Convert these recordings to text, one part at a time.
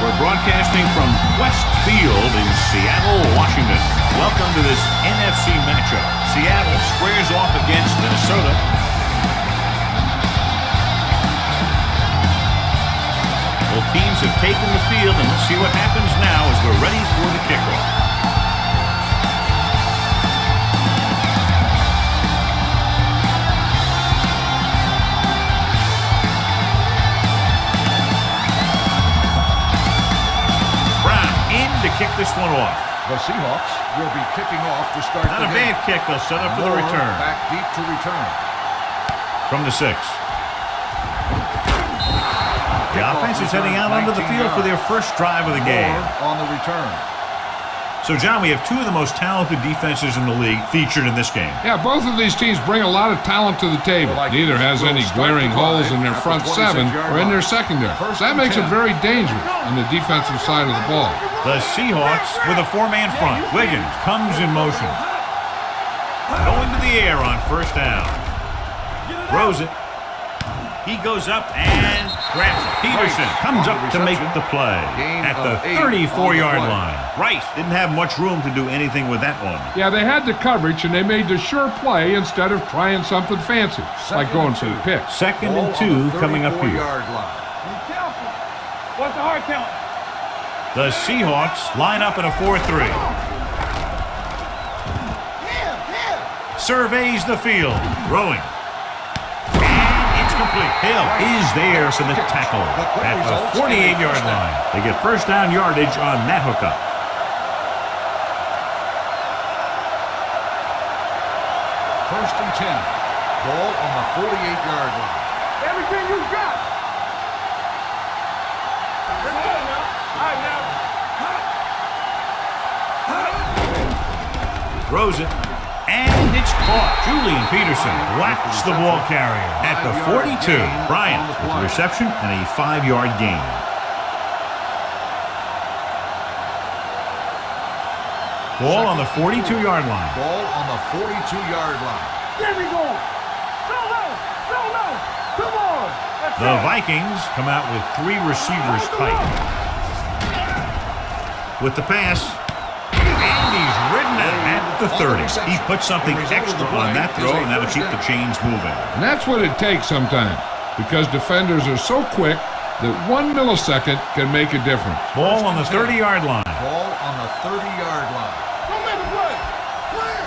We're broadcasting from West Field in Seattle, Washington. Welcome to this NFC matchup. Seattle squares off against Minnesota. Both teams have taken the field, and let's see what happens now as we're ready for the kickoff. To kick this one off. The Seahawks will be kicking off to start Not the game. Not a bad kick. They'll set up for the return. Back deep to return. From the 6. The offense is heading out onto the field for their first drive of the game. On the return. So, John, we have two of the most talented defenses in the league featured in this game. Yeah, both of these teams bring a lot of talent to the table. Neither has any glaring holes in their front seven or in their secondary. So that makes it very dangerous on the defensive side of the ball. The Seahawks with a four-man front. Wiggins comes in motion. Going to the air on first down. Throws it. He goes up and grabs it. Peterson comes up to make the play at the 34-yard line. Rice didn't have much room to do anything with that one. Yeah, they had the coverage, and they made the sure play instead of trying something fancy, like going for the pick. 2nd and 2 coming up here. What's the hard count? The Seahawks line up in a 4-3. Surveys the field. Throwing. Complete. Hill is there for the tackle at the 48-yard line. They get first down yardage on that hookup. First and 10. Ball on the 48-yard line. Everything you got. Let's go now. All right, now. Throws it. And it's caught. Julian Peterson whacks the ball carrier at the 42. Bryant with the reception and a 5-yard gain. Ball on the 42-yard line. Ball on the 42-yard line. There we go. So low. Come on. The Vikings come out with 3 receivers tight. With the pass. And he's ridden out at the 30. He put something extra on that throw, and that'll keep the chains moving. And that's what it takes sometimes, because defenders are so quick that 1 millisecond can make a difference. Ball on the 30-yard line. Ball on the 30-yard line. Don't make a play. Clear.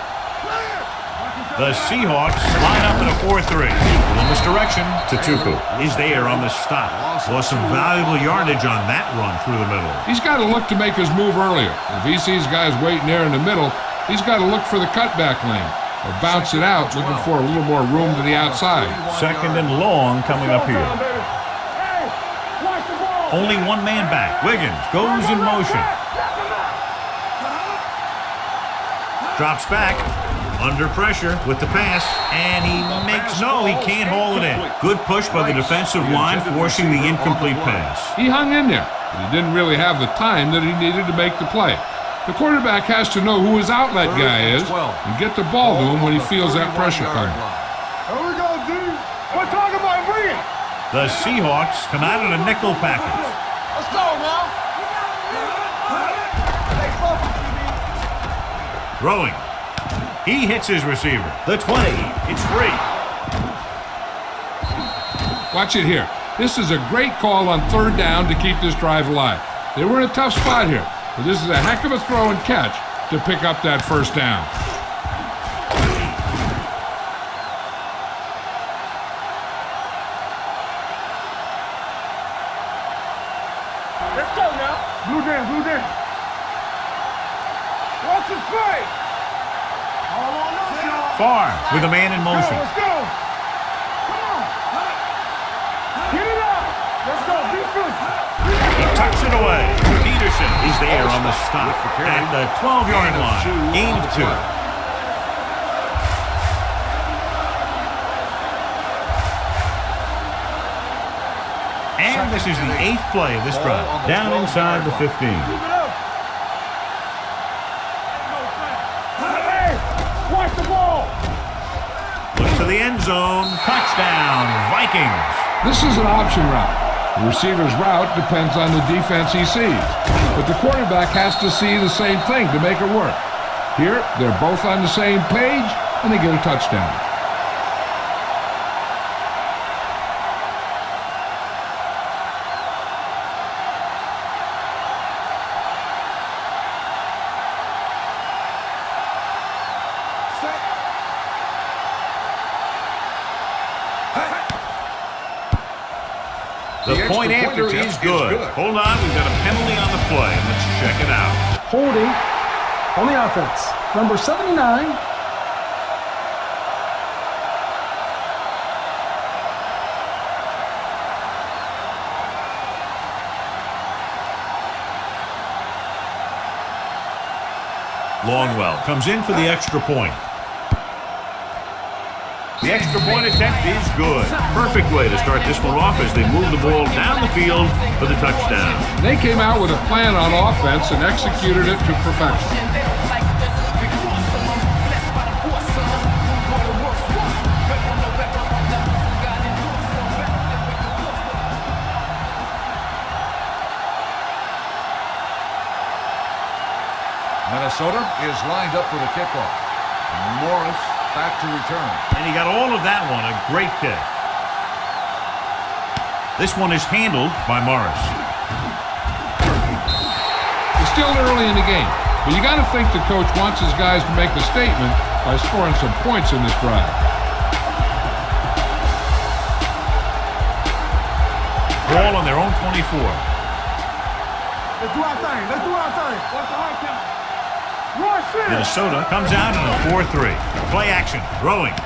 The Seahawks line up in a 4-3. In this direction, Tutupu is there on the stop. Lost some valuable yardage on that run through the middle. He's got to look to make his move earlier. If he sees guys waiting there in the middle, he's got to look for the cutback lane or bounce it out, looking for a little more room to the outside. 2nd and long coming up here. Only one man back. Wiggins goes in motion. Drops back. Under pressure with the pass, and he can't haul it in. Good push by the defensive line, forcing the incomplete pass. He hung in there, but he didn't really have the time that he needed to make the play. The quarterback has to know who his outlet guy is and get the ball to him when he feels that pressure coming. Here we go, D. We're talking about bringing. The Seahawks come out in a nickel package. Let's go now. Throwing. He hits his receiver. The 20. It's free. Watch it here. This is a great call on 3rd down to keep this drive alive. They were in a tough spot here, but this is a heck of a throw and catch to pick up that first down. Let's go now. Blue down. Watch the play. Farr with a man in motion. Let's go. Come on. Get it up. Let's go. He tucks it away. Peterson is there on the stop at the 12-yard line. Gain of 2. And this is the 8th play of this drive. Down inside the 15. Watch the ball. Looks to the end zone. Touchdown, Vikings. This is an option route. The receiver's route depends on the defense he sees, but the quarterback has to see the same thing to make it work. Here, they're both on the same page, and they get a touchdown. The point after is good. Hold on, we've got a penalty on the play. Let's check it out. Holding on the offense. Number 79. Longwell comes in for the extra point. The extra point attempt is good. Perfect way to start this one off as they move the ball down the field for the touchdown. They came out with a plan on offense and executed it to perfection. Minnesota is lined up for the kickoff. Morris back to return. And he got all of that one. A great kick. This one is handled by Morris. It's still early in the game, but you got to think the coach wants his guys to make a statement by scoring some points in this drive. Ball on their own 24. Let's do our thing. Let's do our thing. What's the hard count? Minnesota comes out in a 4-3. Play action. Throwing.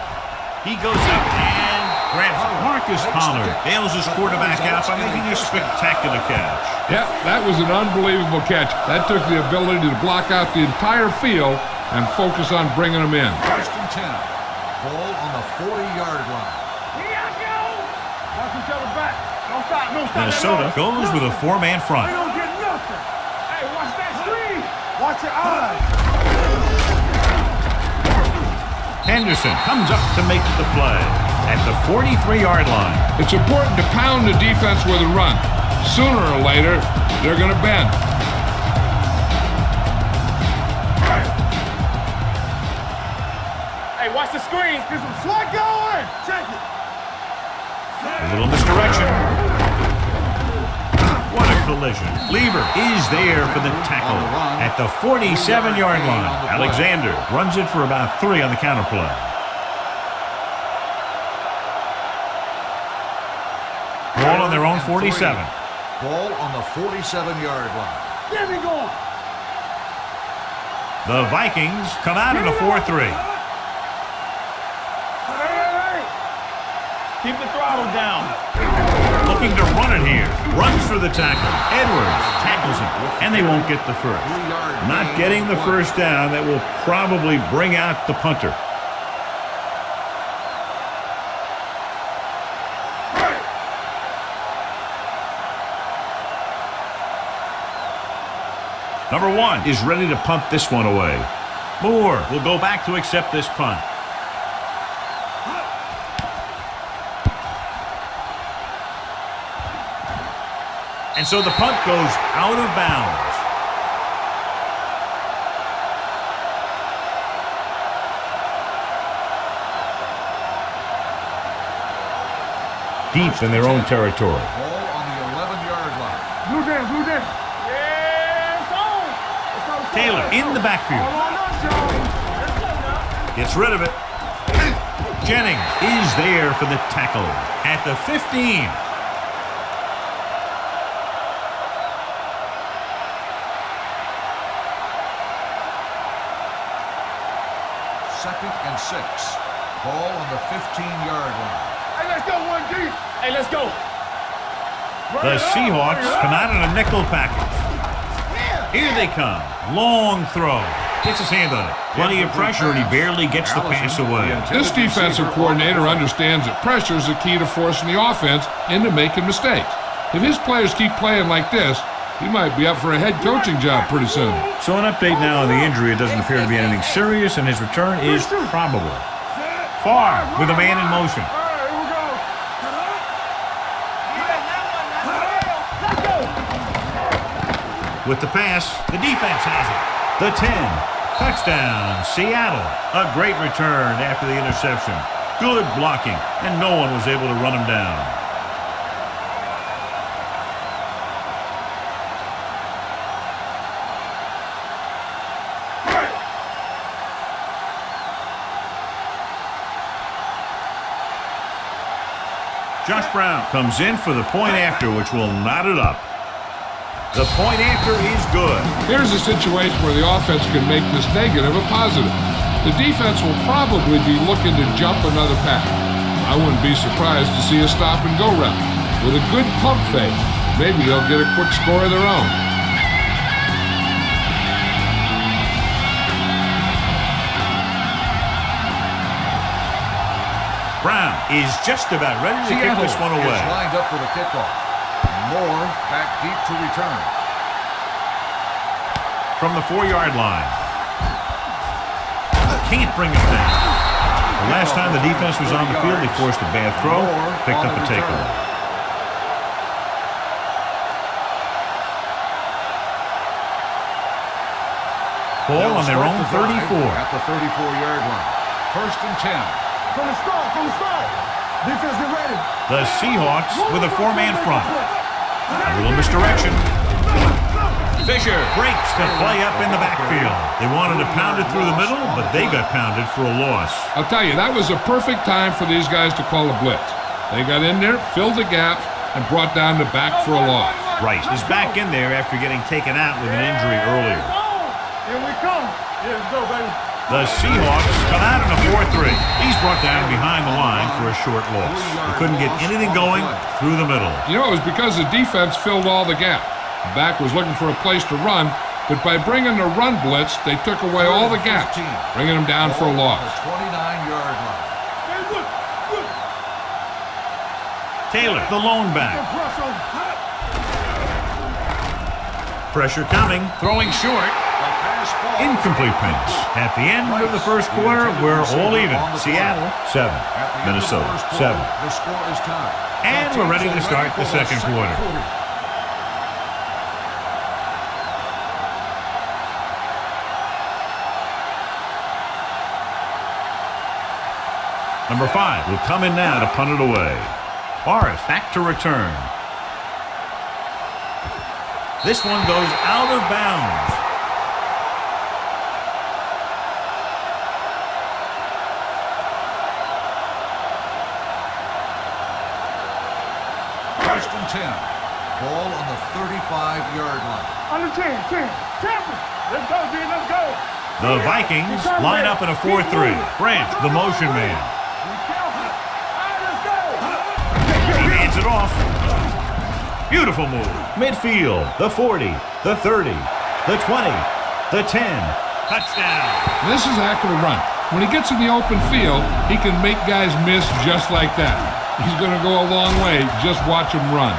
He goes up and grabs it. Marcus Pollard bails his quarterback out by making a spectacular catch. Yep, that was an unbelievable catch. That took the ability to block out the entire field and focus on bringing them in. First and 10. Ball on the 40-yard line. Here I go. Watch each other back. Don't stop. Don't stop. Minnesota goes with a 4-man front. We don't get nothing. Hey, watch that screen. Watch your eyes. Henderson comes up to make the play at the 43-yard line. It's important to pound the defense with a run. Sooner or later, they're going to bend. Hey, watch the screens. Get some slot going. Check it. A little misdirection. What a collision. Lieber is there for the tackle at the 47-yard line. Alexander runs it for about 3 on the counter play. Ball on their own 47. Ball on the 47-yard line. Get me going. The Vikings come out in a 4-3. Hey. Keep the throttle down. Looking to run it here. Runs for the tackle. Edwards tackles him, and they won't get the first. Not getting the first down. That will probably bring out the punter. Number 1 is ready to punt this one away. Moore will go back to accept this punt. And so the punt goes out of bounds. Deep in their own territory. Ball on the 11-yard line. Blue down, blue down. Yeah, it's on. Taylor in the backfield. Gets rid of it. Jennings is there for the tackle at the 15. Second and 6. Ball on the 15-yard line. Hey, let's go, 1G. Hey, let's go. The Seahawks come out in a nickel package. Here they come. Long throw. Gets his hand on it. Plenty of pressure, and he barely gets the pass away. This defensive coordinator understands that pressure is the key to forcing the offense into making mistakes. If his players keep playing like this, he might be up for a head coaching job pretty soon. So an update now on the injury. It doesn't appear to be anything serious, and his return is probable. Farr with a man in motion. All right, here we go. With the pass, the defense has it. The 10. Touchdown, Seattle. A great return after the interception. Good blocking, and no one was able to run him down. Josh Brown comes in for the point after, which will knot it up. The point after is good. Here's a situation where the offense can make this negative a positive. The defense will probably be looking to jump another pack. I wouldn't be surprised to see a stop-and-go route. With a good pump fake, maybe they'll get a quick score of their own. Brown is just about ready to kick this one away. Is lined up for the kickoff. Moore back deep to return. From the 4-yard line. Can't bring him down. The last time the defense was on the field, they forced a bad throw, picked up a takeaway. Ball on their own 34. At the 34-yard line. First and 10. From the start. Defense, get ready. The Seahawks with a 4-man front. A little misdirection. Fisher breaks the play up in the backfield. They wanted to pound it through the middle, but they got pounded for a loss. I'll tell you, that was a perfect time for these guys to call a blitz. They got in there, filled the gap, and brought down the back for a loss. Right, he's back in there after getting taken out with an injury earlier. Here we come. Here we go, baby. The Seahawks come out in a 4-3. He's brought down behind the line for a short loss. They couldn't get anything going through the middle. You know, it was because the defense filled all the gap. The back was looking for a place to run, but by bringing the run blitz, they took away all the gaps, bringing them down for a loss. 29-yard line. Taylor, the lone back. Pressure coming, throwing short. Incomplete pass. At the end of the first quarter, we're all even. Seattle, 7. Minnesota, 7. The score is tied. And we're ready to start the second quarter. Number 5 will come in now to punt it away. Forrest back to return. This one goes out of bounds. First and 10. Ball on the 35-yard line. On the 10. Let's go, D. Let's go. The Vikings line up in a 4-3. Brant, the motion man. He hands it off. Beautiful move. Midfield, the 40, the 30, the 20, the 10. Touchdown. This is a heck of a run. When he gets in the open field, he can make guys miss just like that. He's going to go a long way. Just watch him run.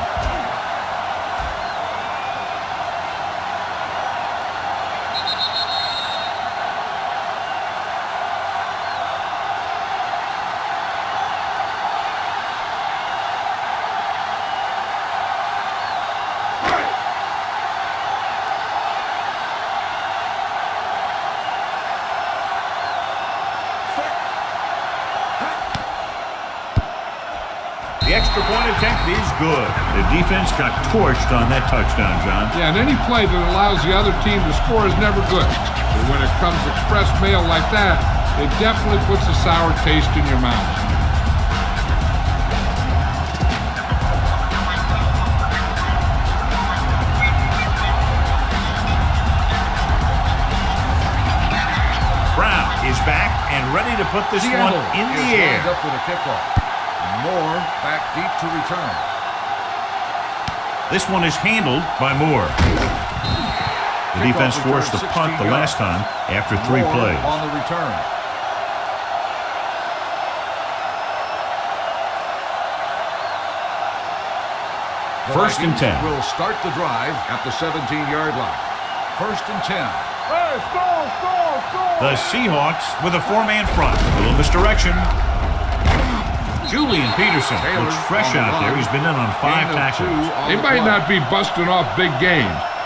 The extra point attempt is good. The defense got torched on that touchdown, John. Yeah, and any play that allows the other team to score is never good. But when it comes express mail like that, it definitely puts a sour taste in your mouth. Brown is back and ready to put this one in the air. Lined up for the kickoff. Moore back deep to return. This one is handled by Moore. The defense forced the punt the last time after 3 Moore plays. on the return. First and 10. Will start the drive at the 17-yard line. First and 10. Hey, score. The Seahawks with a 4-man front. A little misdirection. Julian Peterson looks fresh out there. He's been in on 5 tackles. They might not be busting off big games,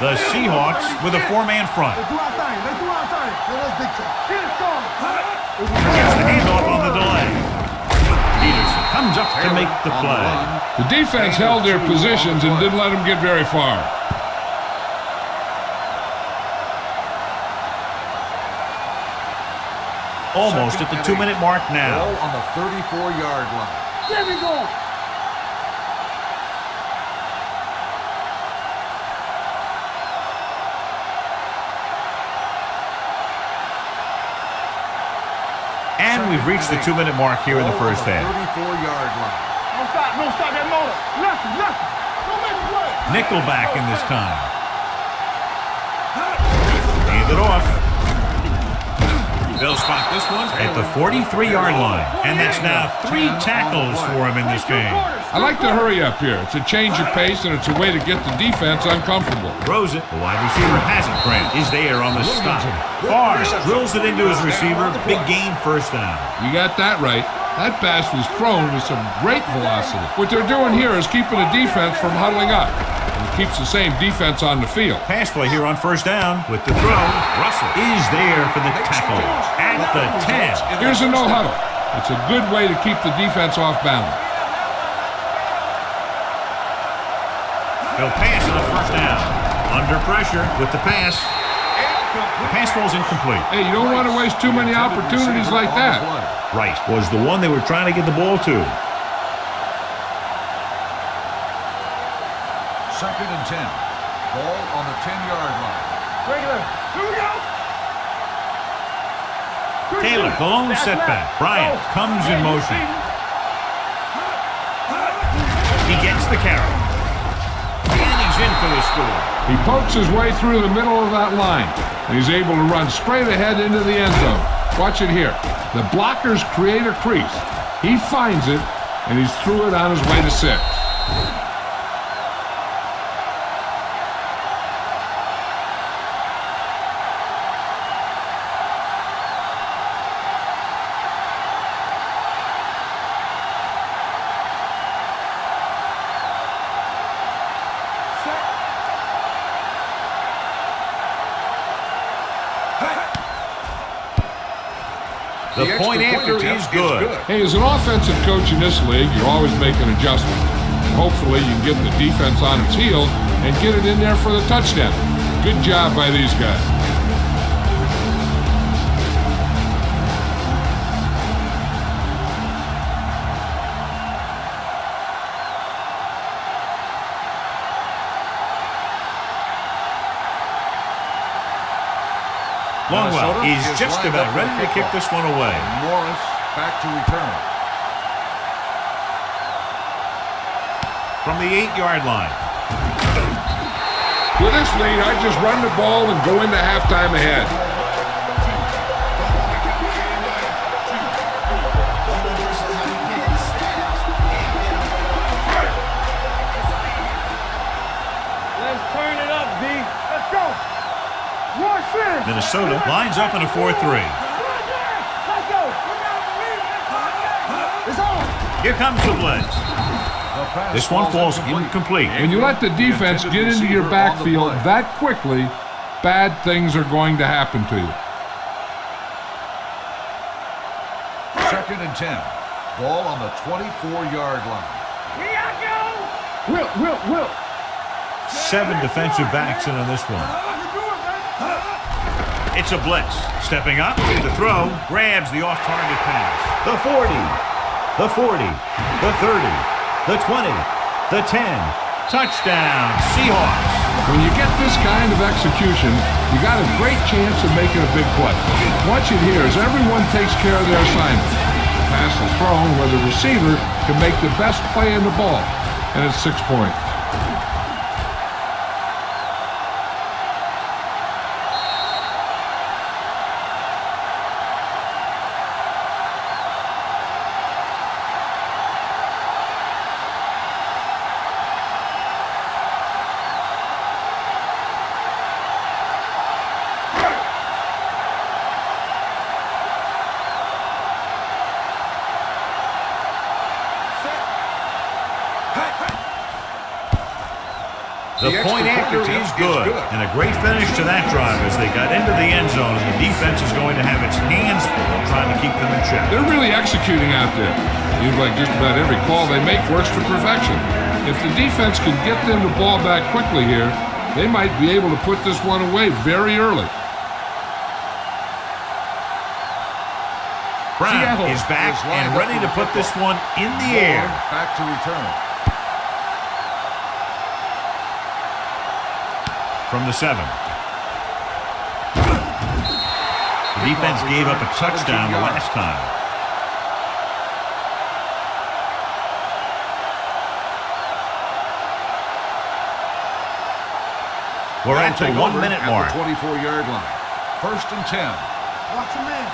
The Seahawks with a four-man front. Let's do our thing. Let's do our thing. Let's dictate. Get it started. Gets the handoff on the delay. Peterson comes up to make the play. The defense held their positions and didn't let them get very far. Almost at the 2-minute mark now. Ball on the 34-yard line. There we go. And we've reached the 2-minute mark here in the first half. 34-yard line. Don't stop that motor. Nothing. Don't make a play. Nickelback in this time. Hand it off. They'll spot this one at the 43-yard line. And that's now 3 tackles for him in this game. I like the hurry up here. It's a change of pace, and it's a way to get the defense uncomfortable. Throws it. The wide receiver hasn't. Grant is there on the stop. Barr drills it into his receiver. Big gain, first down. You got that right. That pass was thrown with some great velocity. What they're doing here is keeping the defense from huddling up. And it keeps the same defense on the field. Pass play here on first down with the throw. Russell is there for the tackle at the 10. Here's a no huddle. It's a good way to keep the defense off balance. He'll pass on first down. Under pressure with the pass. The pass ball's incomplete. Hey, you don't want to waste too many opportunities like that. Rice was the one they were trying to get the ball to. 2nd and 10. Ball on the 10-yard line. Regular. Here we go. Taylor, the lone setback. Bryant comes in motion. He gets the carry. And he's in for the score. He pokes his way through the middle of that line, and he's able to run straight ahead into the end zone. Watch it here. The blockers create a crease. He finds it, and he's through it on his way to 6. The point after is good. Hey, as an offensive coach in this league, you're always making adjustments. Hopefully, you can get the defense on its heels and get it in there for the touchdown. Good job by these guys. Longwell is just about ready to kick this one away. Morris back to return. From the 8-yard line. With this lead, I just run the ball and go into halftime ahead. Let's turn it up, D. Let's go. Rush in. Minnesota lines up in a 4-3. Let's go. It's on. Here comes the blitz. This one falls incomplete. When you let the defense get into your backfield that quickly, bad things are going to happen to you. 2nd and 10. Ball on the 24-yard line. Here I go. Will. 7 defensive backs in on this one. It's a blitz. Stepping up to throw, grabs the off-target pass. The 40, the 40, the 30. The 20, the 10, touchdown, Seahawks. When you get this kind of execution, you got a great chance of making a big play. Watch it here as everyone takes care of their assignment. The pass is thrown where the receiver can make the best play in the ball, and it's 6 points. The point after is good, and a great finish to that drive as they got into the end zone, and the defense is going to have its hands full trying to keep them in check. They're really executing out there. Seems like just about every call they make works to perfection. If the defense can get them the ball back quickly here, they might be able to put this one away very early. Brown Seattle is back and ready to put this one in the air. Back to return. From the 7. The defense gave up a touchdown the last time. We're at the 1 minute mark. At the 24-yard line. 1st and 10. Watch him in.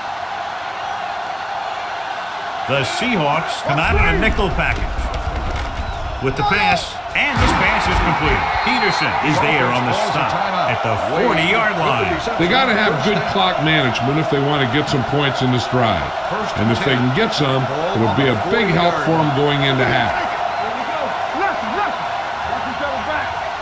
The Seahawks come out in a nickel package with the pass, and this pass is completed. Peterson is there on the stop at the 40-yard line. They got to have good clock management if they want to get some points in this drive. And if they can get some, it'll be a big help for them going into half.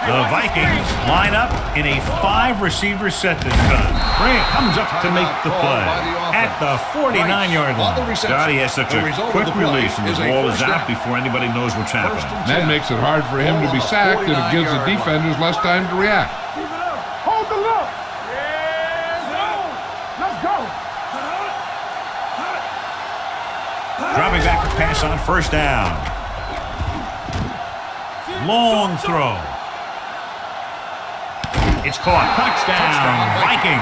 The Vikings line up in a 5-receiver set this time. Grant comes up to make the play at the 49-yard line. God, he has such a quick release, and the ball is out before anybody knows what's happening. That makes it hard for him to be sacked, and it gives the defenders less time to react. Hold the look. Let's go. Dropping back to pass on 1st down. Long throw. It's caught. Touchdown, Vikings.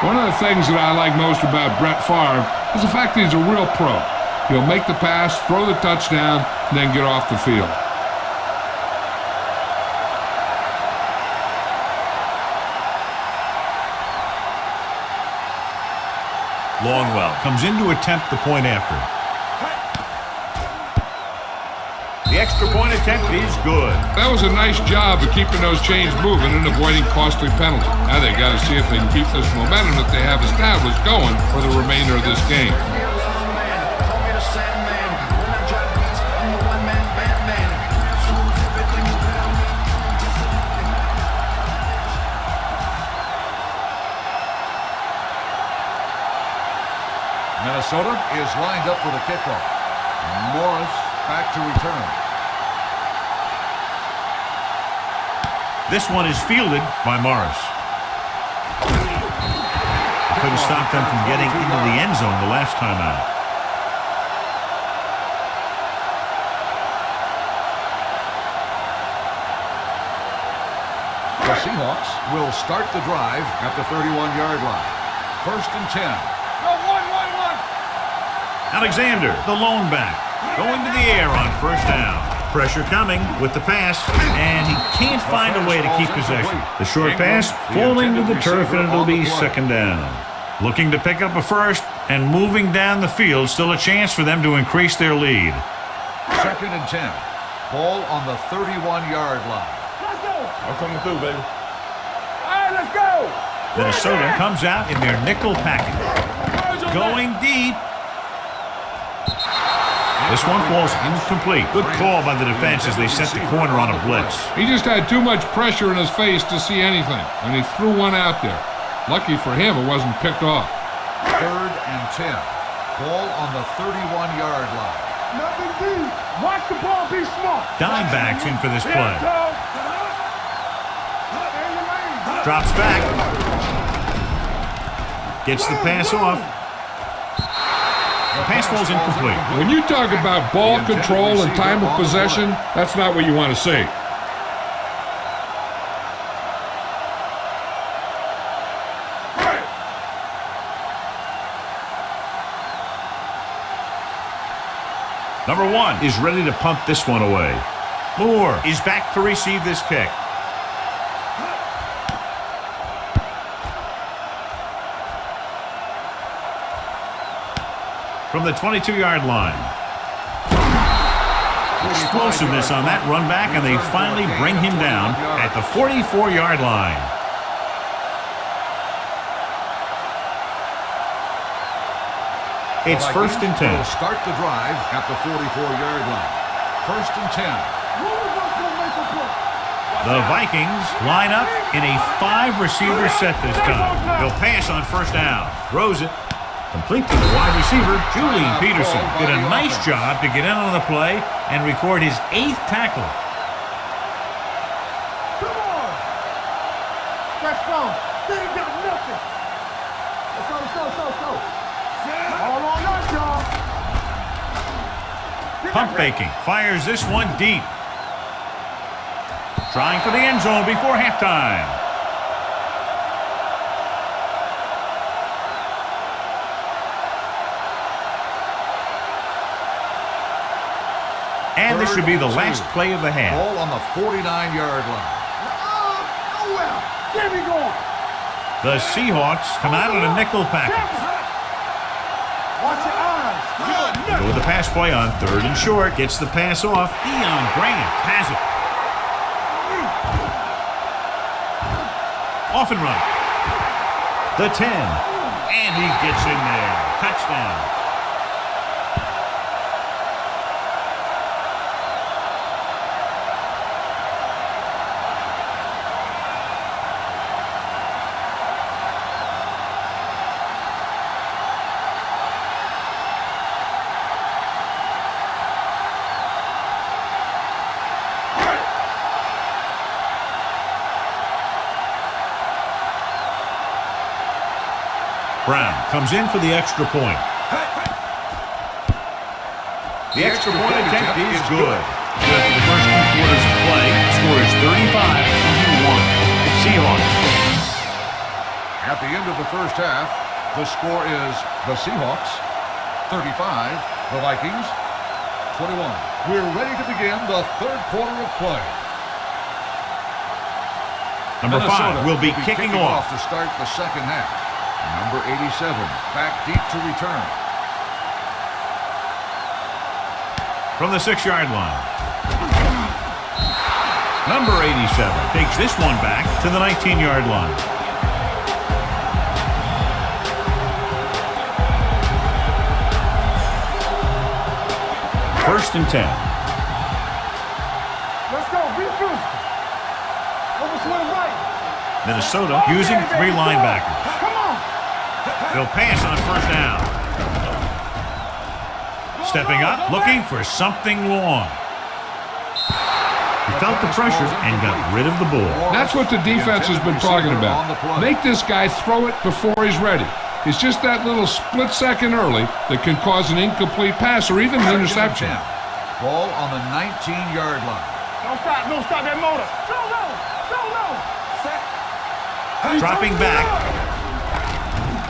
One of the things that I like most about Brett Favre is the fact that he's a real pro. He'll make the pass, throw the touchdown, and then get off the field. Longwell comes in to attempt the point after. The extra point attempt is good. That was a nice job of keeping those chains moving and avoiding costly penalties. Now they got to see if they can keep this momentum that they have established going for the remainder of this game. Minnesota is lined up for the kickoff. Morris back to return. This one is fielded by Morris. Couldn't stop them from getting into the end zone the last time out. The Seahawks will start the drive at the 31-yard line. 1st and 10. Alexander, the lone back, going to the air on 1st down. Pressure coming with the pass, and he can't find a way to keep possession. The short pass falling to the turf, and it'll be 2nd down. Looking to pick up a 1st, and moving down the field, still a chance for them to increase their lead. 2nd and 10. Ball on the 31-yard line. Let's go. I'm coming through, baby. All right, let's go. Minnesota comes out in their nickel package. Going deep. This one falls incomplete. Good call by the defense as they set the corner on a blitz. He just had too much pressure in his face to see anything, and he threw one out there. Lucky for him, it wasn't picked off. 3rd and 10. Ball on the 31-yard line. Nothing deep. Watch the ball. Be smart. Dimebacks in for this play. Drops back. Gets the pass off. The pass falls incomplete. When you talk about ball control and time of possession, that's not what you want to see. Number 1 is ready to punt this one away. Moore is back to receive this kick. From the 22-yard line. Explosiveness on that run back, and they finally bring him down at the 44-yard line. It's 1st and 10. Will start the drive at the 44-yard line. 1st and 10. The Vikings line up in a 5-receiver set this time. They'll pass on first down. Throws it. Complete to the wide receiver, Julian Peterson. Did a nice job to get in on the play and record his 8th tackle. Come on. Let's go. They ain't got nothing. Let's go. All on us, y'all. Pump faking. Fires this one deep. Trying for the end zone before halftime. And this should be the last play of the half. Ball on the 49-yard line. Nowhere. There we go. The Seahawks come out on a nickel package. Watch your eyes. Go with the pass play on 3rd and short. Gets the pass off. Deion Grant has it. Off and run. The 10. And he gets in there. Touchdown. Brown comes in for the extra point. The extra point attempt is good. Good for the first 2 quarters of play. Score is 35-21. Seahawks. At the end of the first half, the score is the Seahawks 35, the Vikings 21. We're ready to begin the 3rd quarter of play. Number 5 will be kicking off to start the second half. Number 87, back deep to return. from the 6-yard line. Number 87 takes this one back to the 19-yard line. First and 10. Let's go. Be physical. Overswing right. Minnesota using 3 linebackers. Come on. They'll pass on first down. Stepping up, looking for something long. He felt the pressure and got rid of the ball. That's what the defense has been talking about. Make this guy throw it before he's ready. It's just that little split second early that can cause an incomplete pass or even an interception. Ball on the 19-yard line. Don't stop that motor. So low. Dropping back.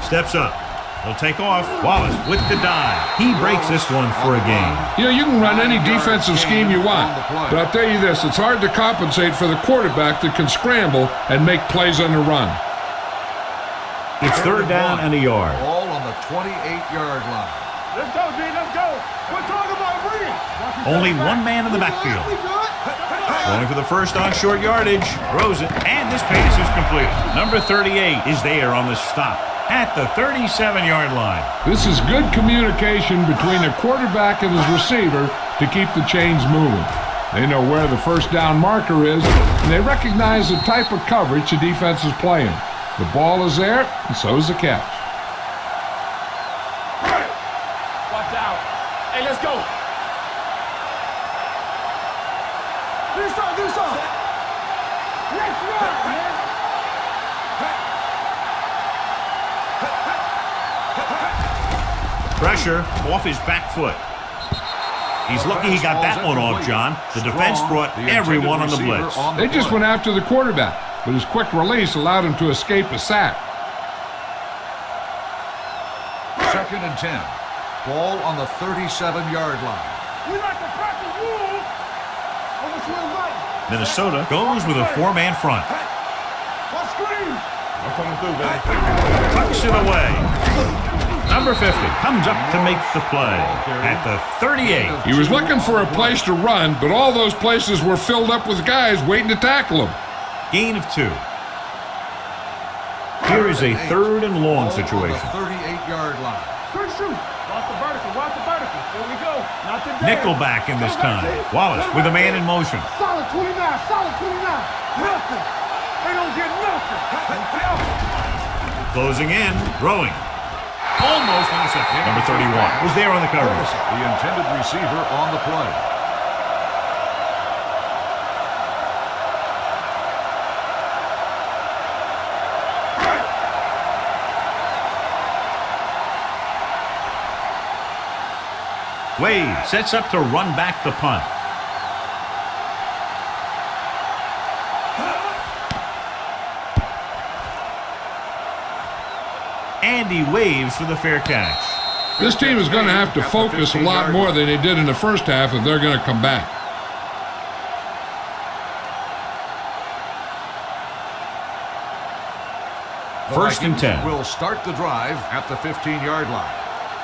Steps up. He'll take off. Wallace with the dive. He breaks this one for a gain. You know, you can run any defensive scheme you want, but I'll tell you this, it's hard to compensate for the quarterback that can scramble and make plays on the run. It's third down and a yard. Ball on the 28-yard line. Let's go, D. Let's go. We're talking about Reed. Only one man in the backfield. Going for the first on short yardage. Throws it, and this pass is completed. Number 38 is there on the stop at the 37-yard line. This is good communication between the quarterback and his receiver to keep the chains moving. They know where the first down marker is, and they recognize the type of coverage the defense is playing. The ball is there, and so is the catch. Watch out. Hey, let's go. Do something. Let's run, man. Pressure off his back foot. He's lucky he got that one off, John. The defense brought everyone on the blitz. They just went after the quarterback, but his quick release allowed him to escape a sack. Second and 10. Ball on the 37-yard line. We like to practice rules. Overswing right. Minnesota goes with a 4-man front. What screen? I'm coming through, baby. Tucks it away. Number 50 comes up to make the play at the 38. He was looking for a place to run, but all those places were filled up with guys waiting to tackle him. Gain of 2. Here is a third and long situation. 38-yard line. Good shoot. Watch the vertical. Here we go. Not today. Nickelback in this time. Wallace with a man in motion. Solid 29. Nothing. They don't get nothing. Closing in, throwing. Almost intercepted. Number 31 was there on the coverage. The intended receiver on the play. Wade sets up to run back the punt. And he waves for the fair catch. This team is going to have to focus a lot more than they did in the first half if they're going to come back. First and 10. Will start the drive at the 15-yard line.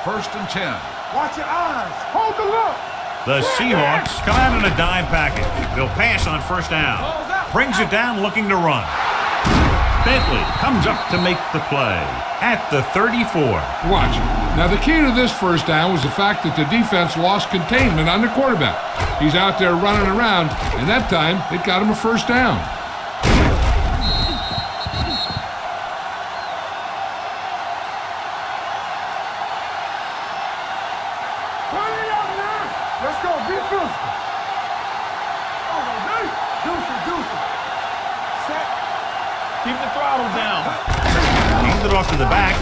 First and 10. Watch your eyes. Hold the look. The Seahawks come out in a dime package. They'll pass on first down. Brings it down looking to run. Bentley comes up to make the play at the 34. Watch. Now, the key to this first down was the fact that the defense lost containment on the quarterback. He's out there running around, and that time it got him a first down. Let's go, be physical. Deuce it. Set. Keep the throttle down. Hands it off to the back.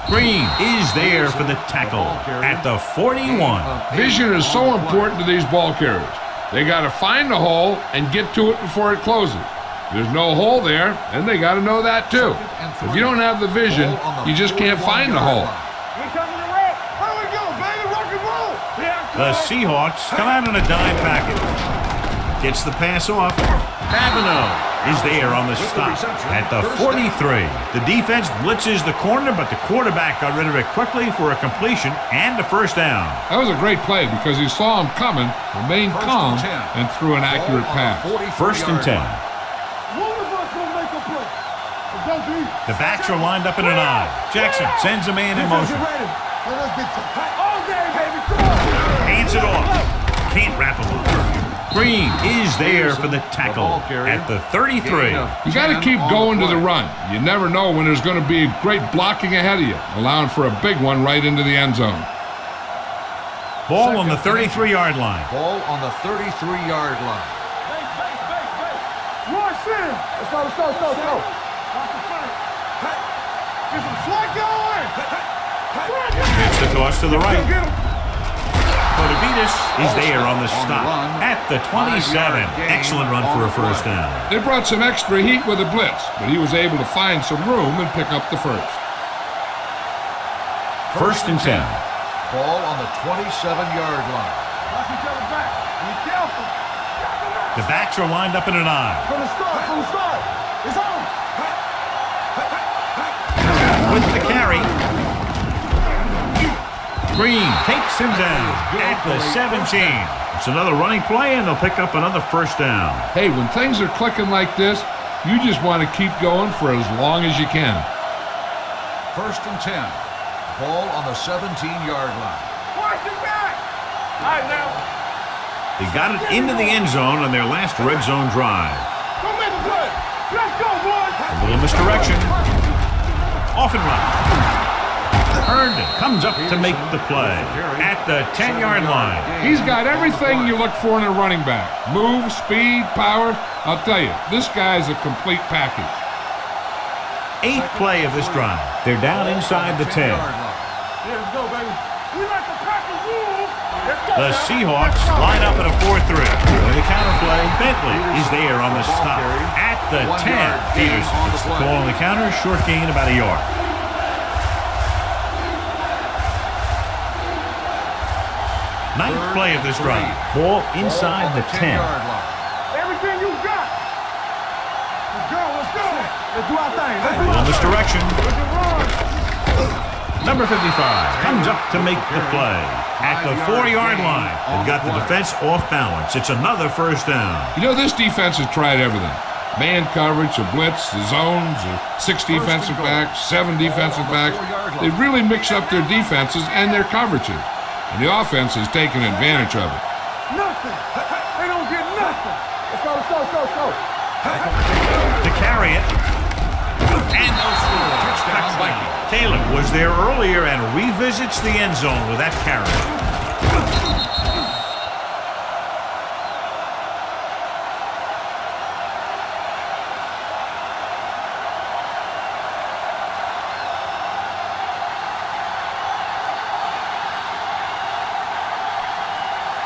Green is there for the tackle at the 41. Vision is so important to these ball carriers. They got to find the hole and get to it before it closes. There's no hole there, and they got to know that too. If you don't have the vision, you just can't find the hole. The Seahawks come out in a dime package. Gets the pass off. Babineau is there on the stop at the 43. The defense blitzes the corner, but the quarterback got rid of it quickly for a completion and a first down. That was a great play because he saw him coming, remained calm, and threw an accurate pass. First and 10. One of us will make a play. It's gonna be. The backs are lined up in an I. Jackson sends a man in motion. All day, baby. Come on. Hands it off. Can't wrap him up. Green is there for the tackle at the 33. You got to keep going to the run. You never know when there's going to be great blocking ahead of you, allowing for a big one right into the end zone. Ball on the 33-yard line. Ball on the 33-yard line. Rush in. Let's go. Watch the front. Get some slack going. It's the toss to the right. Kotovitis is there on the stop at the 27. Excellent run for a first down. They brought some extra heat with a blitz, but he was able to find some room and pick up the first. First and 10. Ball on the 27-yard line. Watch each other back. Be careful. The backs are lined up in an I. From the start. It's on. With the carry. Green takes him down at the 17. It's another running play, and they'll pick up another first down. Hey, when things are clicking like this, you just want to keep going for as long as you can. First and 10. Ball on the 17-yard line. Watch the back. All right, now. They got it into the end zone on their last red zone drive. Go make a play. Let's go, boys. A little misdirection. Off and run. Herndon comes up to make the play at the 10-yard line. He's got everything you look for in a running back. Move, speed, power. I'll tell you, this guy's a complete package. 8th play of this drive. They're down inside the 10. Yeah, let's go, baby. We like the Packers move. Let's go. The Seahawks line up in a 4-3. With the counterplay, Bentley is there on the stop at the 10. Peterson gets the ball on the counter, short gain about a yard. 9th play of this drive. Ball inside the 10. Everything you got. Let's go. Let's do our thing. On this direction. Number 55 comes up to make the play at the 4-yard line. They've got the defense off balance. It's another first down. You know, this defense has tried everything. Man coverage, a blitz, the zones, 6 defensive backs, 7 defensive backs. They really mix up their defenses and their coverages. And the offense has taken advantage of it. Nothing. They don't get nothing. Let's go. To carry it. And no score. Touchdown, Vikings. Taylor was there earlier and revisits the end zone with that carry.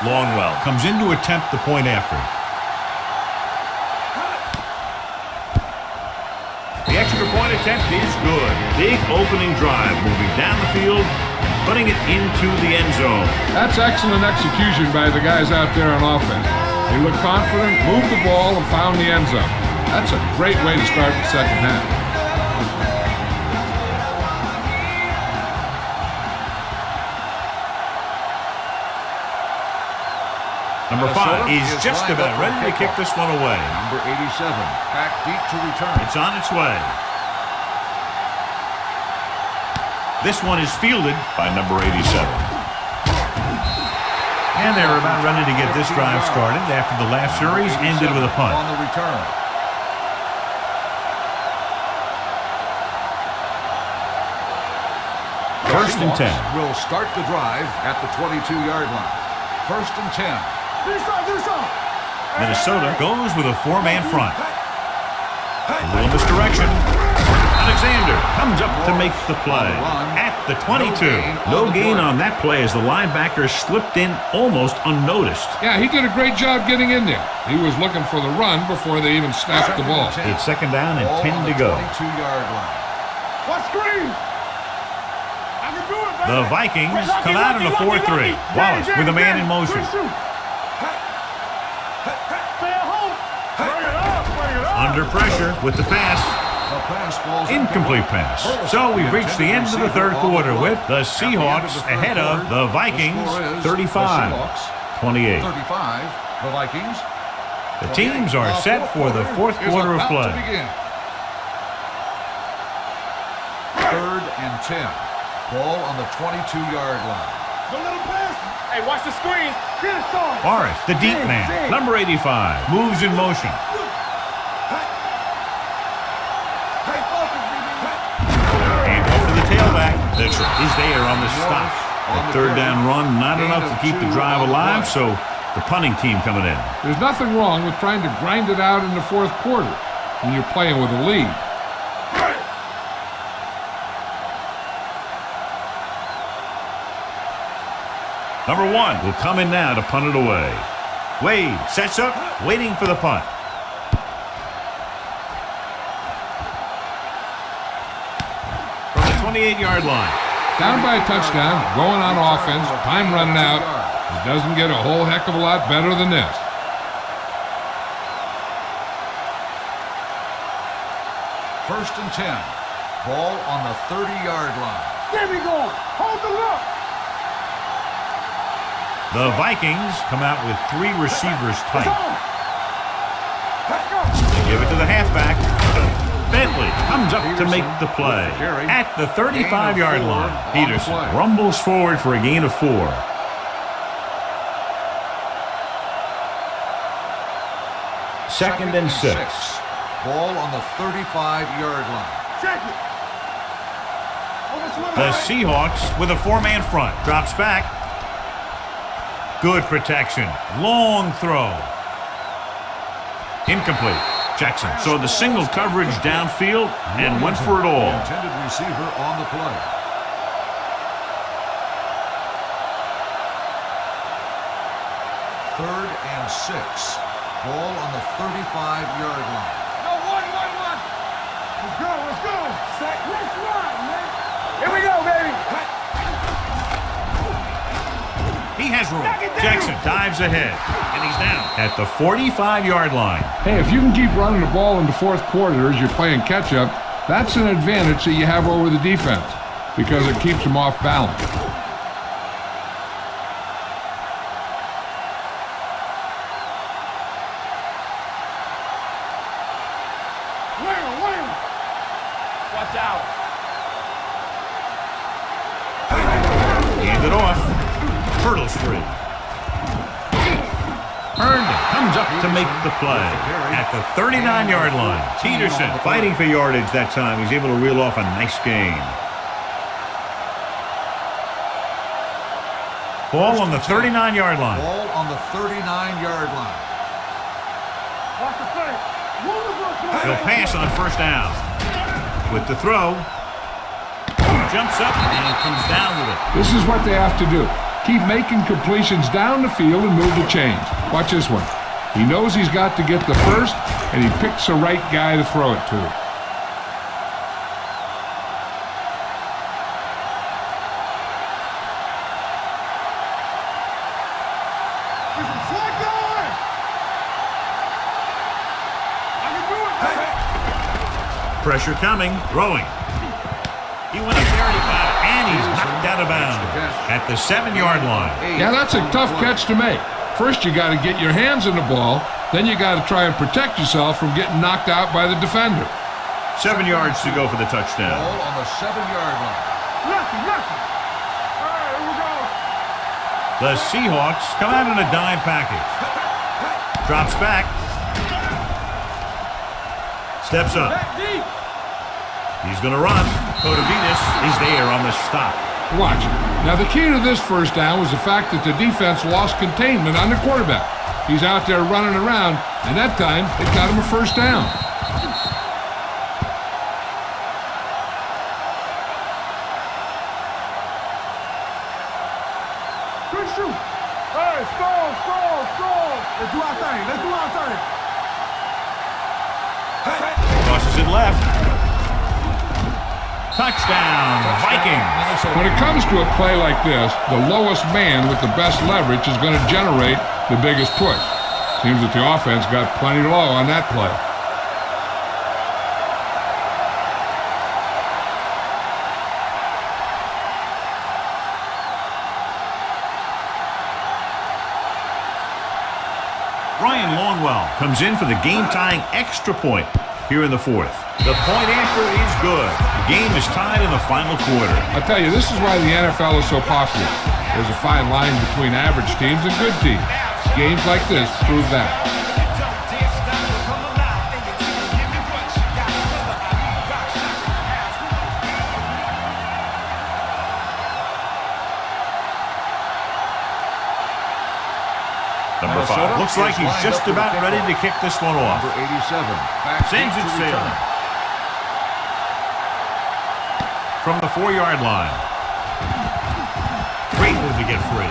Longwell comes in to attempt the point after. The extra point attempt is good. Big opening drive, moving down the field, putting it into the end zone. That's excellent execution by the guys out there on offense. They looked confident, moved the ball, and found the end zone. That's a great way to start the second half. Number 5 is just about ready to kick this one away. Number 87, back deep to return. It's on its way. This one is fielded by number 87. And they're about ready to get this drive started after the last series ended with a punt. On the return. First and 10. Will start the drive at the 22-yard line. First and 10. Minnesota goes with a 4-man front. A little misdirection. Alexander comes up to make the play at the 22. No gain on that play as the linebacker slipped in almost unnoticed. Yeah, he did a great job getting in there. He was looking for the run before they even snapped the ball. It's second down and 10 to go. 22-yard line. What screen? I can do it, The Vikings come out in a 4-3. Wallace with a man in motion. Under pressure with the pass. Incomplete pass. So we've reached the end of the third quarter with the Seahawks ahead of the Vikings 35-28. 35, the Vikings. The teams are set for the fourth quarter of play. Third and 10. Ball on the 22-yard line. Hey, watch the screen. Get it started. Morris, the deep man, number 85, moves in motion. And over to the tailback. The trick is there on the stop. The third down run, not enough to keep the drive alive, so the punting team coming in. There's nothing wrong with trying to grind it out in the fourth quarter when you're playing with a lead. Number 1 will come in now to punt it away. Wade sets up, waiting for the punt. From the 28-yard line. Down by a touchdown, going on offense, time running out. It doesn't get a whole heck of a lot better than this. First and 10. Ball on the 30-yard line. There we go. Hold the look. The Vikings come out with 3 receivers tight. Give it to the halfback. Bentley comes up to make the play at the 35-yard line. Peterson rumbles forward for a gain of 4. Second and 6. Ball on the 35-yard line. Check it. The Seahawks with a 4-man front. Drops back. Good protection. Long throw. Incomplete. Jackson saw the single coverage downfield and went for it all. Intended receiver on the play. Third and 6. Ball on the 35-yard line. No, one. Let's go. Let's run, man. Here we go, baby. He has room. Jackson dives ahead, and he's down at the 45-yard line. Hey, if you can keep running the ball in the fourth quarter as you're playing catch-up, that's an advantage that you have over the defense because it keeps them off balance. Watch out. Hand it off. Hurdles free. Herndon comes up to make the play at the 39-yard line. Peterson fighting for yardage that time. He's able to reel off a nice gain. Ball on the 39-yard line. Ball on the 39-yard line. Watch the play. He'll pass on first down. With the throw. Jumps up and comes down with it. This is what they have to do. Keep making completions down the field and move the chains. Watch this one. He knows he's got to get the first, and he picks the right guy to throw it to. Pressure coming. Throwing. He went up there and he got it. And he's knocked out of bounds at the 7-yard line. Yeah, that's a tough catch to make. First, you got to get your hands on the ball. Then you got to try and protect yourself from getting knocked out by the defender. 7 yards to go for the touchdown. Ball on the 7-yard line. Lucky. All right, here we go. The Seahawks come out in a dime package. Drops back. Steps up. He's going to run. Cotavitas is there on the stop. Watch. Now, the key to this first down was the fact that the defense lost containment on the quarterback. He's out there running around, and that time, it got him a first down. Good shoot. Hey, score. Let's do our thing. Crosses it left. Touchdown, Vikings. When it comes to a play like this, the lowest man with the best leverage is going to generate the biggest push. Seems that the offense got plenty low on that play. Ryan Longwell comes in for the game-tying extra point here in the fourth. The point after is good. The game is tied in the final quarter. I'll tell you, this is why the NFL is so popular. There's a fine line between average teams and good teams. Games like this prove that. Number 5 looks like he's just about ready to kick this one off. Number 87. Sends it sailing. From the 4-yard line. Great move to get free.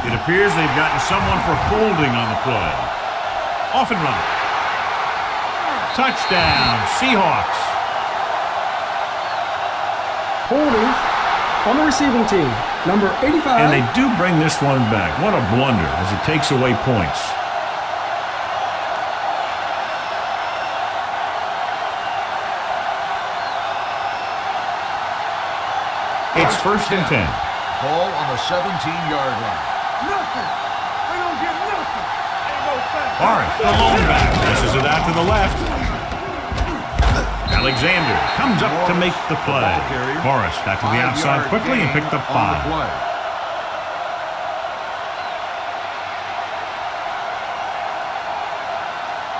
It appears they've gotten someone for holding on the play. Off and running. Touchdown, Seahawks. Holding on the receiving team, number 85. And they do bring this one back. What a blunder as it takes away points. It's 1st and 10. Ball on the 17-yard line. Nothing. They don't get nothing. Ain't no thing. Morris, the lone back, passes it out to the left. Alexander comes up to make the play. Morris back to the outside quickly and picked up 5.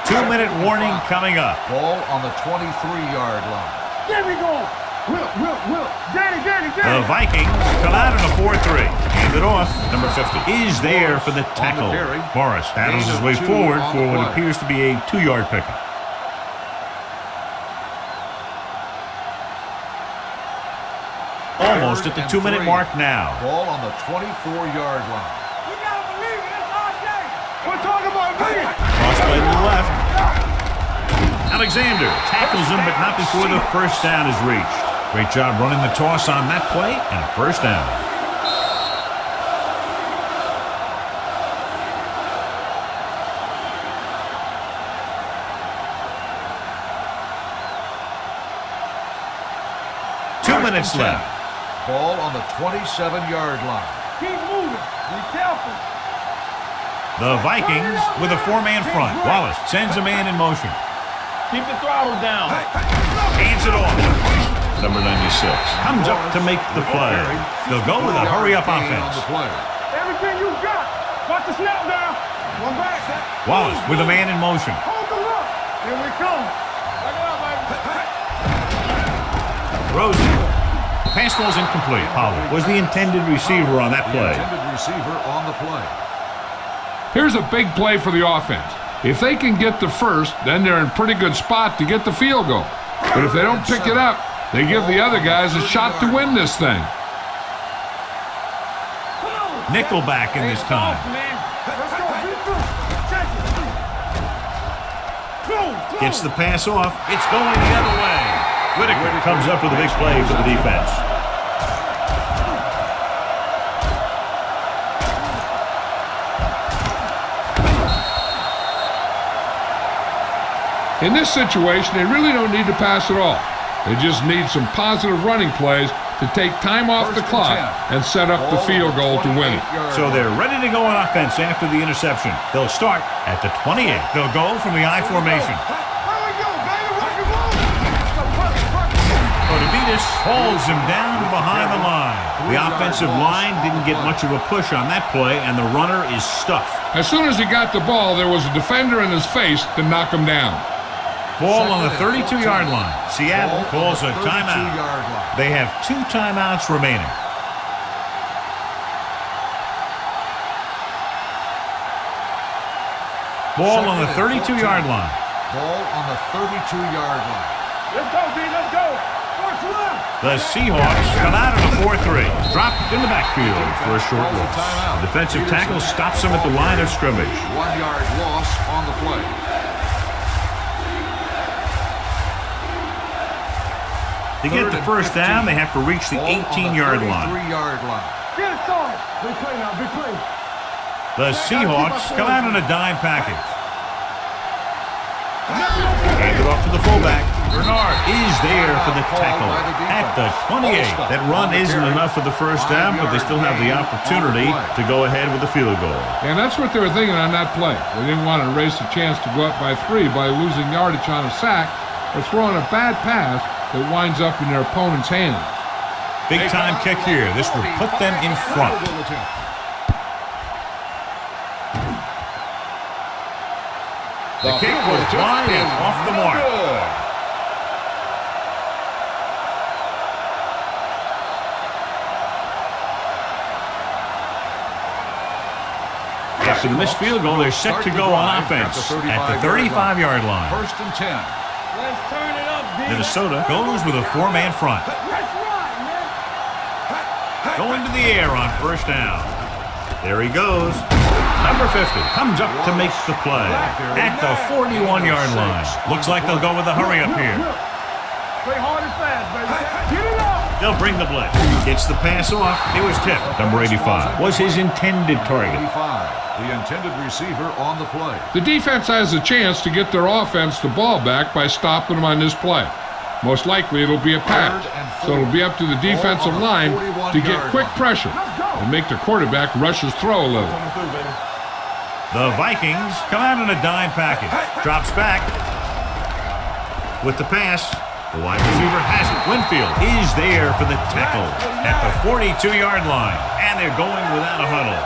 2-minute warning coming up. Ball on the 23-yard line. There we go. Will. Danny. The Vikings come out in a 4-3. Hand it off. Number 50 is there for the tackle. Morris battles his way forward for what appears to be a 2-yard pickup. Almost at the 2-minute mark now. Ball on the 24-yard line. You gotta believe it. It's our day. We're talking about me. Cross play to the left. Alexander tackles him, but not before the first down is reached. Great job running the toss on that play, and a first down. Two minutes left. Ball on the 27-yard line. Keep moving. Be careful. The Vikings with a 4-man front. Wallace sends a man in motion. Keep the throttle down. Hands it off. Number 96 comes up to make the play. They'll go with a hurry-up offense. Everything you got. Watch the snap down. Wallace with a man in motion. Hold the look. Here we come. Back it up, baby. Rosen. Pass ball's incomplete. Pollard was the intended receiver on that play. The intended receiver on the play. Here's a big play for the offense. If they can get the first, then they're in pretty good spot to get the field goal. But if they don't pick it up, they give the other guys a shot to win this thing. Nickelback in this time. Gets the pass off. It's going the other way. Whitaker comes up with a big play for the defense. In this situation, they really don't need to pass at all. They just need some positive running plays to take time off the clock and set up the field goal to win it. So they're ready to go on offense after the interception. They'll start at the 28. They'll go from the I formation. Odavitas holds him down behind the line. The offensive line didn't get much of a push on that play, and the runner is stuffed. As soon as he got the ball, there was a defender in his face to knock him down. Ball on the 32-yard line. Seattle calls a timeout. They have 2 timeouts remaining. Ball on the 32-yard line. Ball on the 32-yard line. Let's go, D. Let's go. The Seahawks come out of the 4-3. Dropped in the backfield for a short loss. The defensive tackle stops him at the line of scrimmage. 1-yard loss on the play. To get the first down, they have to reach the 18-yard line. 3-yard line. Get it started. Big play now. Big play. The Seahawks come out in a dime package. Hand it off to the fullback. Bernard is there for the tackle at the 28. That run isn't enough for the first down, but they still have the opportunity to go ahead with the field goal. And that's what they were thinking on that play. They didn't want to erase the chance to go up by 3 by losing yardage on a sack or throwing a bad pass that winds up in their opponent's hands. Big time kick here. This will put them in front. The kick was wide and off the mark. After the missed field goal, they're set to go on offense at the 35-yard line. 1st and 10. Let's turn it up, D. Minnesota goes with a 4-man front. Let's ride, man. Going to the air on first down. There he goes. Number 50 comes up to make the play at the 41-yard line. Looks like they'll go with a hurry up here. Play hard and fast, baby. Get it up. They'll bring the blitz. Gets the pass off. He was tipped. Number 85 was his intended target. 85, the intended receiver on the play. The defense has a chance to get their offense the ball back by stopping them on this play. Most likely it'll be a pass, so it'll be up to the defensive line to get quick pressure and make the quarterback rush his throw a little. The Vikings come out in a dime package. Drops back with the pass. The wide receiver has it. Winfield is there for the tackle at the 42-yard line, and they're going without a huddle.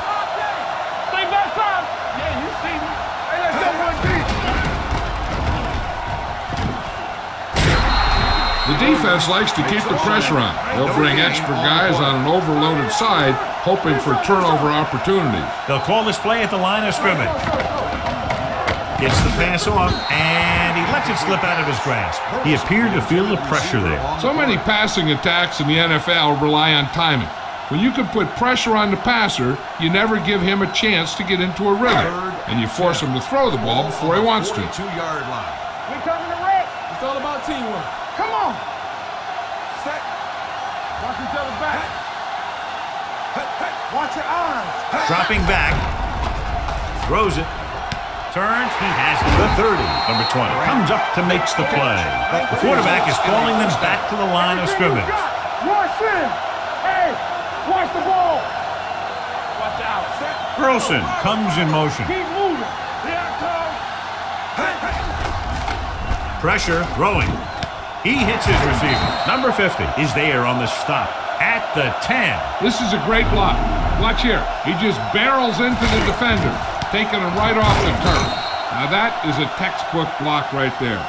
Stay back side. Yeah, you see me. Hey, let's go, one deep. The defense likes to keep the pressure on. They'll bring extra guys on an overloaded side, hoping for turnover opportunities. They'll call this play at the line of scrimmage. Gets the pass off, and he lets it slip out of his grasp. He appeared to feel the pressure there. So many passing attacks in the NFL rely on timing. When you can put pressure on the passer, you never give him a chance to get into a rhythm, and you force him to throw the ball before he wants to. 42-yard line. We coming to wreck. It's all about teamwork. Come on. Set. Watch each other back. Watch your eyes. Dropping back. Throws it. Turns. He has the 30. Number 20 comes up to makes the play. The quarterback is calling them back to the line of scrimmage. Rush in. Hey, watch the ball. Watch out. Burleson comes in motion. Keep moving. Here I come. Pressure, throwing. He hits his receiver. Number 50 is there on the stop at the 10. This is a great block. Watch here. He just barrels into the defender. taking him right off the turf. Now that is a textbook block right there.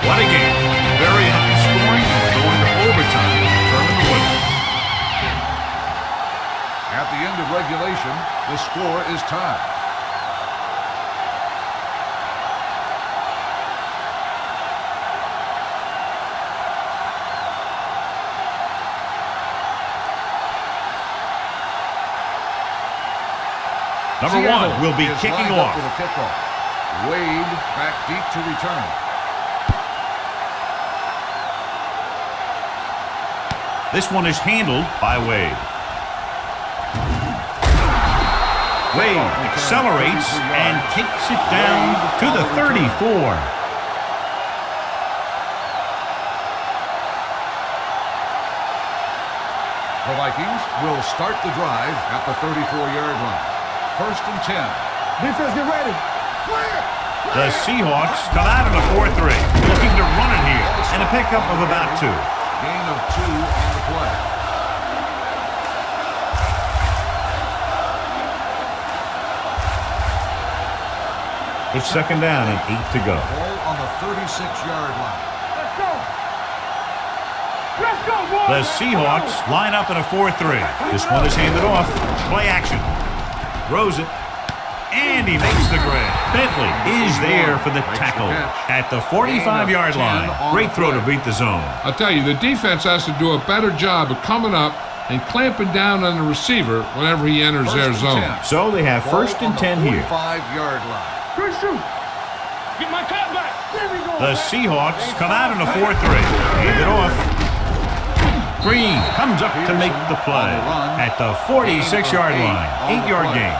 What a game. Very high scoring. We're going to overtime to determine the winner. At the end of regulation, the score is tied. Number one will be is kicking lined up off. for the kickoff. Wade back deep to return. This one is handled by Wade. Wade accelerates and takes it down to the 34. The Vikings will start the drive at the 34-yard line. 1st and 10. Defense, get ready. The Seahawks come out in a 4-3, looking to run it here, and a pickup of about 2. Gain of 2 on the play. It's 2nd down and 8 to go. Ball on the 36-yard line. Let's go. Let's go, boys. The Seahawks line up in a 4-3. This one is handed off. Play action. Throws it. And he makes the grab. Bentley is there for the tackle at the 45-yard line. Great throw to beat the zone. I'll tell you, the defense has to do a better job of coming up and clamping down on the receiver whenever he enters their zone. So they have 1st and 10 here. 45-yard line. Good shoot. Get my cat back. There we go. The Seahawks come out in a 4-3. Hand it off. Green comes up to make the play at the 46-yard line. 8-yard gain.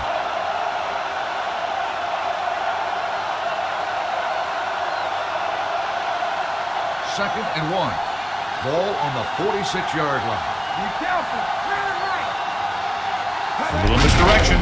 Second and 1. Ball on the 46-yard line. Be careful. A little misdirection.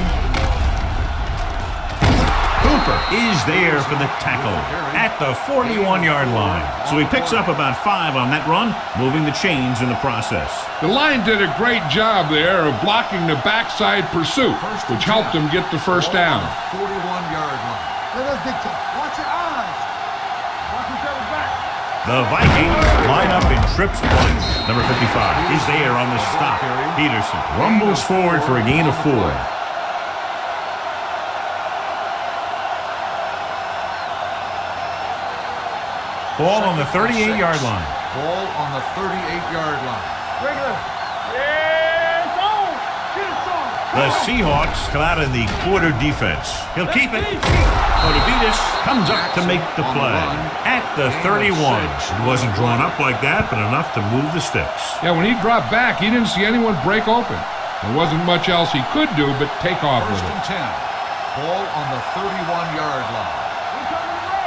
Cooper is there for the tackle at the 41-yard line. So he picks up about 5 on that run, moving the chains in the process. The line did a great job there of blocking the backside pursuit, which helped them get the first down. 41-yard line. Let us dictate. Watch your eyes. Watch each other back. The Vikings line up in trips bunch. Number 55 is there on the stop. Peterson rumbles forward for a gain of 4. Ball on the 38-yard line. Ball on the 38-yard line. Regular. Yeah, it's on. Get it on. The Seahawks come out in the quarter defense. He'll keep it. Odavitas comes up to make the play at the 31. It wasn't drawn up like that, but enough to move the sticks. Yeah, when he dropped back, he didn't see anyone break open. There wasn't much else he could do but take off with 1st it. and 10. Ball on the 31-yard line. We coming to work.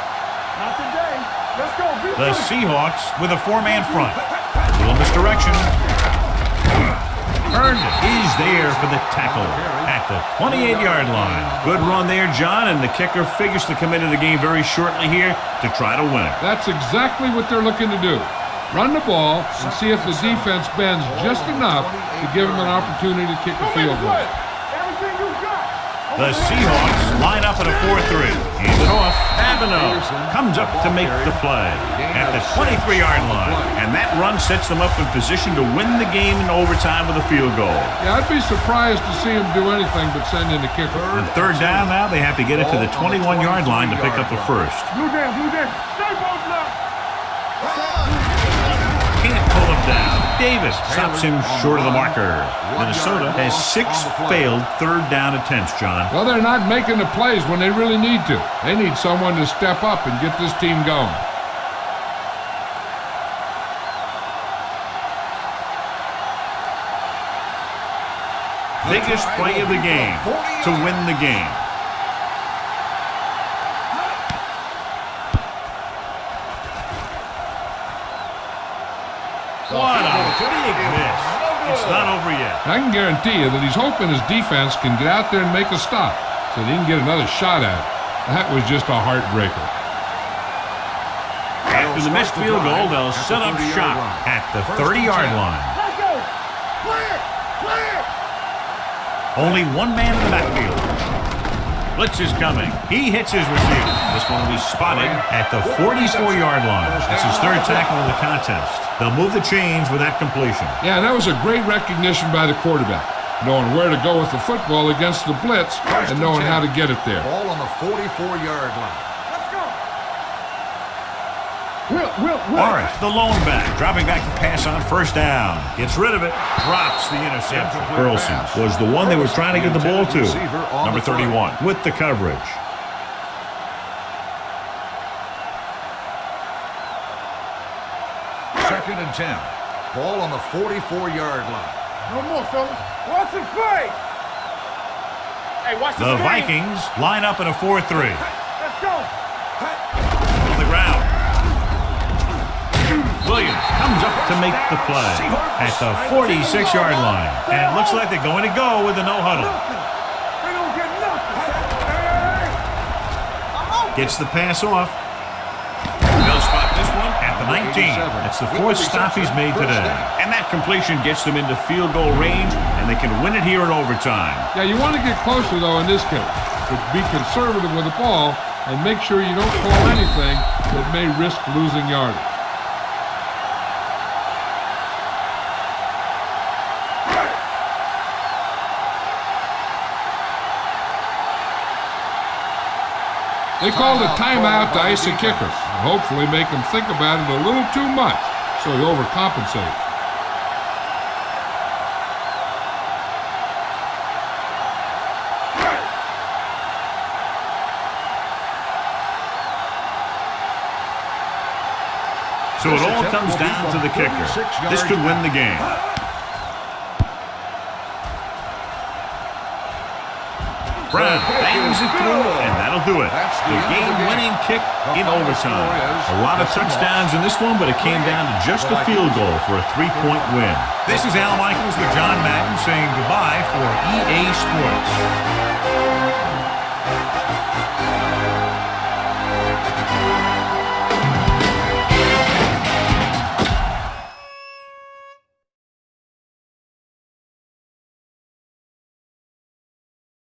Not today. Let's go. The Seahawks with a 4-man front. A little misdirection. Herndon is there for the tackle at the 28-yard line. Good run there, John, and the kicker figures to come into the game very shortly here to try to win it. That's exactly what they're looking to do. Run the ball and see if the defense bends just enough to give them an opportunity to kick a field goal. Everything you got. The Seahawks line up in a 4-3. Hand it off. Avenel comes up to make the play at the 23-yard line. And that run sets them up in position to win the game in overtime with a field goal. Yeah, I'd be surprised to see him do anything but send in a kicker. On 3rd down now, they have to get it to the 21-yard line to pick up a first. Blue down, blue down. Stay both left. Can't pull him down. Davis stops him short of the marker. Minnesota has 6 failed 3rd down attempts, John. Well, they're not making the plays when they really need to. They need someone to step up and get this team going. Biggest play of the game to win the game. What a big miss. It's not over yet. I can guarantee you that he's hoping his defense can get out there and make a stop so that he can get another shot at it. That was just a heartbreaker. After the missed field goal, they'll set up shop at the 30-yard line. Let's go. Clear. Clear. Only one man in the backfield. Blitz is coming. He hits his receiver. This one will be spotted at the 44-yard line. That's his third tackle of the contest. They'll move the chains with that completion. Yeah, that was a great recognition by the quarterback, knowing where to go with the football against the blitz and knowing how to get it there. Ball on the 44-yard line. Let's go. Will. Morris, the lone back, dropping back to pass on first down. Gets rid of it, drops the interception. Burleson was the one they were trying to get the ball to. Number 31 with the coverage. Second and 10. Ball on the 44-yard line. No more, fellas. Watch it play. Hey, watch The Vikings line up in a 4-3. Let's go. On the ground. Williams comes up to make the play at the 46-yard line. And it looks like they're going to go with the no-huddle. They don't get nothing. Gets the pass off. They'll spot this one at the 19. That's the fourth stop he's made today. And that completion gets them into field goal range, and they can win it here in overtime. Yeah, you want to get closer, though, in this case. But be conservative with the ball and make sure you don't call anything that may risk losing yardage. They called a timeout to ice a kicker and hopefully make him think about it a little too much so he overcompensates. So it all comes down to the kicker. This could win the game. Brown bangs it through, and that'll do it. The game-winning kick in overtime. A lot of touchdowns in this one, but it came down to just a field goal for a 3-point win. This is Al Michaels with John Madden saying goodbye for EA Sports.